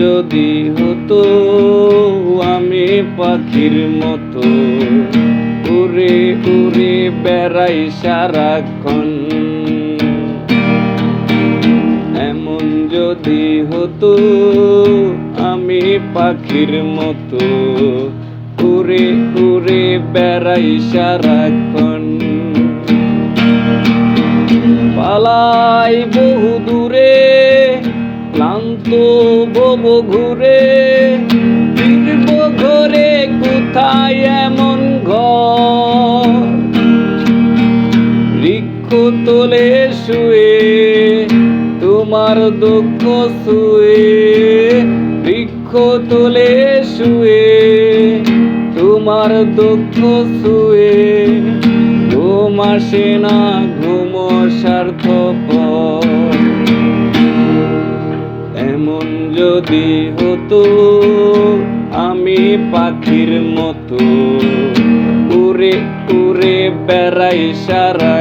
যদি হতো আমি পাখির মতো উড়ে উড়ে বেড়াই সারাক্ষণ, এমন যদি হতো আমি পাখির মতো উড়ে উড়ে বেড়াই সারাক্ষণ, পালাই বহু দূরে ক্লান্ত ভব ঘুরে, ফিরব ঘরে কোথায় এমন ঘর, বৃক্ষ তলে শুয়ে তোমার দুঃখ শুয়ে, বৃক্ষ তলে শুয়ে তোমার দুঃখ শুয়ে, ঘুম আসে না ঘুম স্বার্থপর, এমন যদি হতো আমি পাখির মতো উড়ে উড়ে বেড়াই সারা